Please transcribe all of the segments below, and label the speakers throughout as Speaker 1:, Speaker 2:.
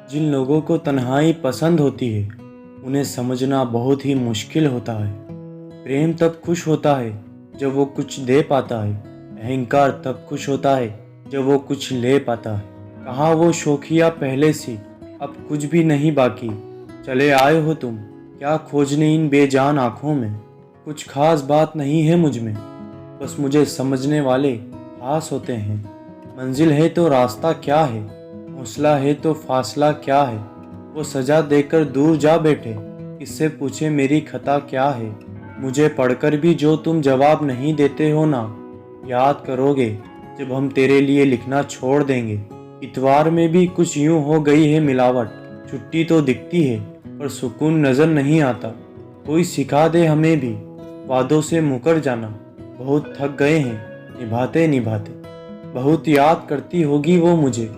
Speaker 1: जिन लोगों को तन्हाई पसंद होती है उन्हें समझना बहुत ही मुश्किल होता है। प्रेम तब खुश होता है जब वो कुछ दे पाता है। अहंकार तब खुश होता है जब वो कुछ ले पाता है। कहाँ वो शौकिया पहले सी, अब कुछ भी नहीं बाकी। चले आए हो तुम, क्या खोजने इन बेजान आँखों में। कुछ खास बात नहीं है मुझ में, बस मुझे समझने वाले खास होते हैं। मंजिल है तो रास्ता क्या है, हौसला है तो फासला क्या है। वो सजा देकर दूर जा बैठे, इससे पूछे मेरी खता क्या है। मुझे पढ़कर भी जो तुम जवाब नहीं देते हो ना, याद करोगे जब हम तेरे लिए लिखना छोड़ देंगे। इतवार में भी कुछ यूं हो गई है मिलावट। छुट्टी तो दिखती है पर सुकून नजर नहीं आता। कोई सिखा दे हमें भी वादों से मुकर जाना। बहुत थक गए हैं निभाते निभाते। बहुत याद करती होगी वो मुझे,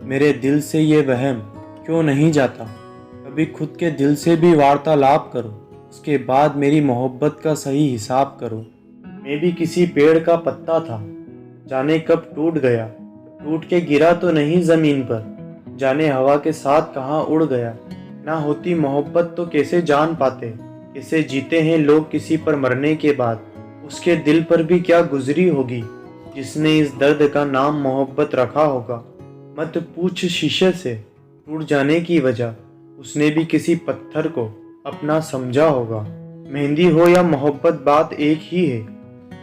Speaker 1: मेरे दिल से ये वहम क्यों नहीं जाता। कभी खुद के दिल से भी वार्तालाप करो, उसके बाद मेरी मोहब्बत का सही हिसाब करो। मैं भी किसी पेड़ का पत्ता था, जाने कब टूट गया। टूट के गिरा तो नहीं जमीन पर, जाने हवा के साथ कहाँ उड़ गया। ना होती मोहब्बत तो कैसे जान पाते, कैसे जीते हैं लोग किसी पर मरने के बाद। उसके दिल पर भी क्या गुजरी होगी जिसने इस दर्द का नाम मोहब्बत रखा होगा। मत पूछ शीशे से टूट जाने की वजह, उसने भी किसी पत्थर को अपना समझा होगा। मेहंदी हो या मोहब्बत बात एक ही है,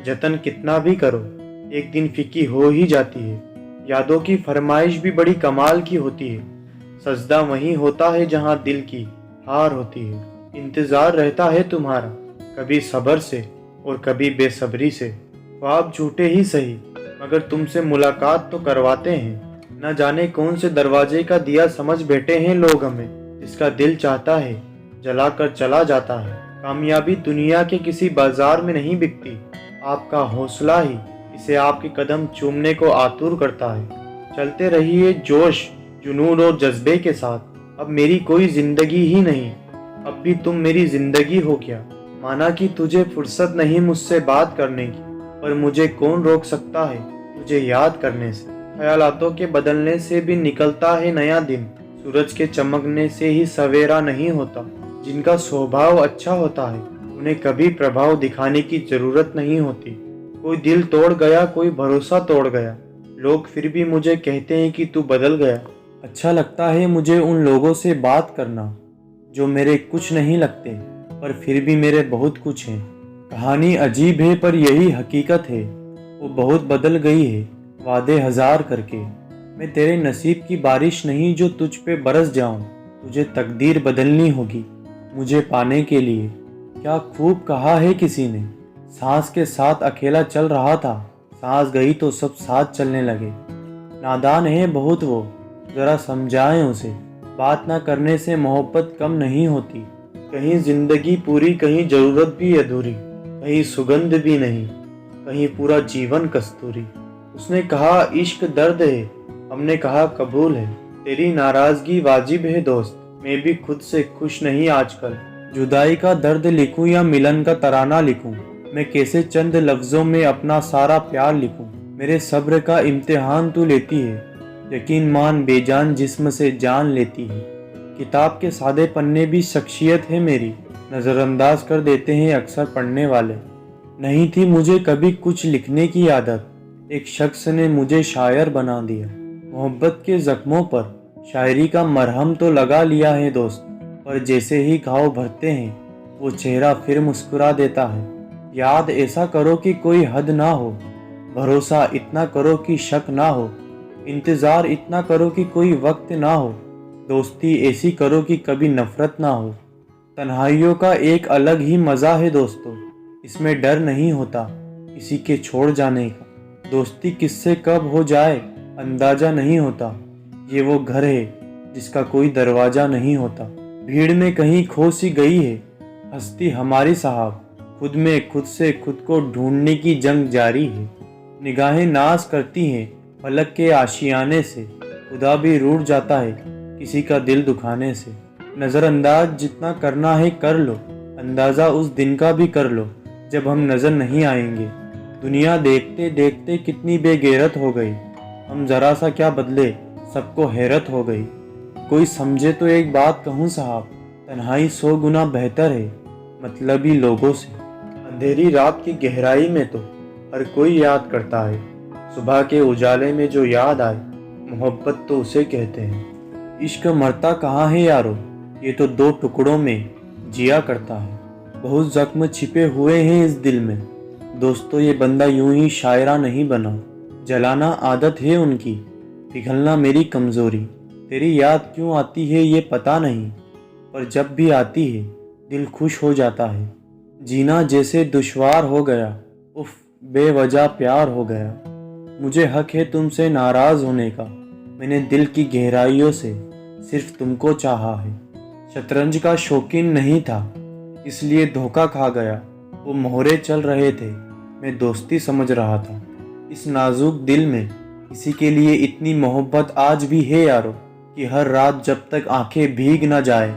Speaker 1: जतन कितना भी करो एक दिन फीकी हो ही जाती है। यादों की फरमाइश भी बड़ी कमाल की होती है, सजदा वहीं होता है जहां दिल की हार होती है। इंतजार रहता है तुम्हारा, कभी सब्र से और कभी बेसब्री से। ख्वाब झूठे ही सही मगर तुमसे मुलाकात तो करवाते हैं। न जाने कौन से दरवाजे का दिया समझ बैठे हैं लोग हमें, जिसका दिल चाहता है जलाकर चला जाता है। कामयाबी दुनिया के किसी बाजार में नहीं बिकती, आपका हौसला ही इसे आपके कदम चूमने को आतुर करता है। चलते रहिए जोश जुनून और जज्बे के साथ। अब मेरी कोई जिंदगी ही नहीं, अब भी तुम मेरी जिंदगी हो क्या। माना कि तुझे फुर्सत नहीं मुझसे बात करने की, पर मुझे कौन रोक सकता है तुझे याद करने से। ख्यालातों के बदलने से भी निकलता है नया दिन, सूरज के चमकने से ही सवेरा नहीं होता। जिनका स्वभाव अच्छा होता है उन्हें कभी प्रभाव दिखाने की जरूरत नहीं होती। कोई दिल तोड़ गया, कोई भरोसा तोड़ गया, लोग फिर भी मुझे कहते हैं कि तू बदल गया। अच्छा लगता है मुझे उन लोगों से बात करना जो मेरे कुछ नहीं लगते पर फिर भी मेरे बहुत कुछ हैं। कहानी अजीब है पर यही हकीकत है, वो बहुत बदल गई है वादे हजार करके। मैं तेरे नसीब की बारिश नहीं जो तुझ पे बरस जाऊं, तुझे तकदीर बदलनी होगी मुझे पाने के लिए। क्या खूब कहा है किसी ने, सांस के साथ अकेला चल रहा था, सांस गई तो सब साथ चलने लगे। नादान है बहुत वो, जरा समझाएं उसे, बात ना करने से मोहब्बत कम नहीं होती। कहीं जिंदगी पूरी, कहीं जरूरत भी अधूरी, कहीं सुगंध भी नहीं, कहीं पूरा जीवन कस्तूरी। उसने कहा इश्क दर्द है, हमने कहा कबूल है। तेरी नाराजगी वाजिब है दोस्त, मैं भी खुद से खुश नहीं आजकल। जुदाई का दर्द लिखूं या मिलन का तराना लिखूं, मैं कैसे चंद लफ्जों में अपना सारा प्यार लिखूं। मेरे सब्र का इम्तिहान तू लेती है, यकीन मान बेजान जिस्म से जान लेती है। किताब के सादे पन्ने भी शख्सियत है मेरी, नज़रअंदाज कर देते हैं अक्सर पढ़ने वाले। नहीं थी मुझे कभी कुछ लिखने की आदत, एक शख्स ने मुझे शायर बना दिया। मोहब्बत के जख्मों पर शायरी का मरहम तो लगा लिया है दोस्त, पर जैसे ही घाव भरते हैं वो चेहरा फिर मुस्कुरा देता है। याद ऐसा करो कि कोई हद ना हो, भरोसा इतना करो कि शक ना हो, इंतज़ार इतना करो कि कोई वक्त ना हो, दोस्ती ऐसी करो कि कभी नफरत ना हो। तन्हाइयों का एक अलग ही मज़ा है दोस्तों, इसमें डर नहीं होता किसी के छोड़ जाने का। दोस्ती किससे कब हो जाए अंदाजा नहीं होता, ये वो घर है जिसका कोई दरवाजा नहीं होता। भीड़ में कहीं खो सी गई है हस्ती हमारी साहब, खुद में खुद से खुद को ढूंढने की जंग जारी है। निगाहें नाज करती हैं फलक के आशियाने से, खुदा भी रूठ जाता है किसी का दिल दुखाने से। नज़रअंदाज जितना करना है कर लो, अंदाज़ा उस दिन का भी कर लो जब हम नज़र नहीं आएंगे। दुनिया देखते देखते कितनी बेगैरत हो गई, हम ज़रा सा क्या बदले सबको हैरत हो गई। कोई समझे तो एक बात कहूँ साहब, तन्हाई 100 गुना बेहतर है मतलबी लोगों से। अंधेरी रात की गहराई में तो हर कोई याद करता है, सुबह के उजाले में जो याद आए मोहब्बत तो उसे कहते हैं। इश्क मरता कहाँ है यारो, ये तो 2 टुकड़ों में जिया करता है। बहुत जख्म छिपे हुए हैं इस दिल में, दोस्तों ये बंदा यूं ही शायरा नहीं बना। जलाना आदत है उनकी, पिघलना मेरी कमज़ोरी। तेरी याद क्यों आती है ये पता नहीं, पर जब भी आती है दिल खुश हो जाता है। जीना जैसे दुश्वार हो गया, उफ बेवजह प्यार हो गया। मुझे हक है तुमसे नाराज़ होने का, मैंने दिल की गहराइयों से सिर्फ तुमको चाहा है। शतरंज का शौकीन नहीं था इसलिए धोखा खा गया, वो मोहरे चल रहे थे मैं दोस्ती समझ रहा था। इस नाजुक दिल में किसी के लिए इतनी मोहब्बत आज भी है यारो, कि हर रात जब तक आंखें भीग ना जाए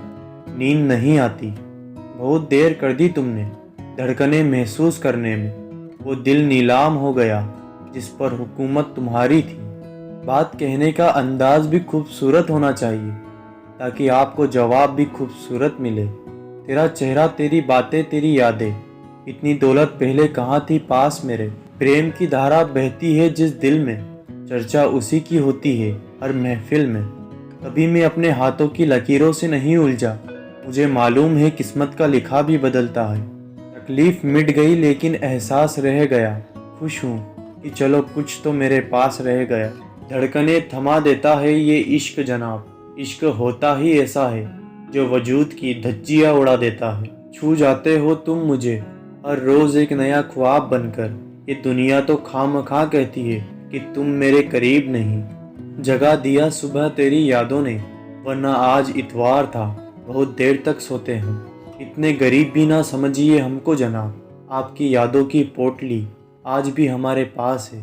Speaker 1: नींद नहीं आती। बहुत देर कर दी तुमने धड़कने महसूस करने में, वो दिल नीलाम हो गया जिस पर हुकूमत तुम्हारी थी। बात कहने का अंदाज भी खूबसूरत होना चाहिए ताकि आपको जवाब भी खूबसूरत मिले। तेरा चेहरा, तेरी बातें, तेरी यादें, इतनी दौलत पहले कहाँ थी पास मेरे। प्रेम की धारा बहती है जिस दिल में, चर्चा उसी की होती है हर महफिल में। कभी मैं अपने हाथों की लकीरों से नहीं उलझा, मुझे मालूम है किस्मत का लिखा भी बदलता है। तकलीफ मिट गई लेकिन एहसास रह गया, खुश हूँ कि चलो कुछ तो मेरे पास रह गया। धड़कने थमा देता है ये इश्क जनाब, इश्क होता ही ऐसा है जो वजूद की धज्जियाँ उड़ा देता है। छू जाते हो तुम मुझे हर रोज़ एक नया ख्वाब बनकर, ये दुनिया तो खामखा कहती है कि तुम मेरे करीब नहीं। जगा दिया सुबह तेरी यादों ने, वरना आज इतवार था बहुत देर तक सोते हम। इतने गरीब भी ना समझिए हमको जनाब, आपकी यादों की पोटली आज भी हमारे पास है।